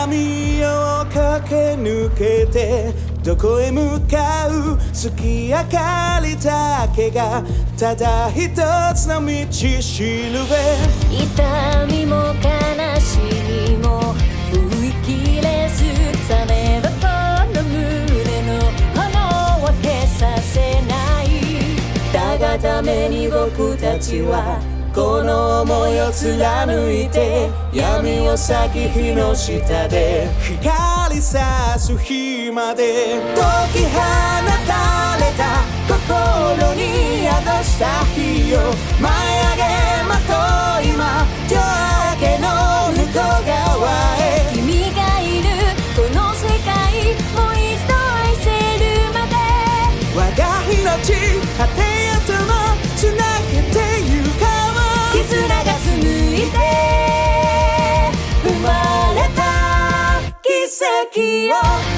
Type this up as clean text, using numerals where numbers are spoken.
闇を駆け抜けてどこへ向かう月明かりだけがただ一つの道しるべ痛みも悲しみも拭いきれず冷めるこの胸の炎を消させないだがために僕たちはこの想いを貫いて闇を裂き火の下で光さす日まで解き放たれた心に宿した火を舞い上げまと今夜明けの向こう側へ君がいるこの世界もう一度愛せるまで我が命果てへともつなげてゆかう絆が紡いで生まれた奇跡を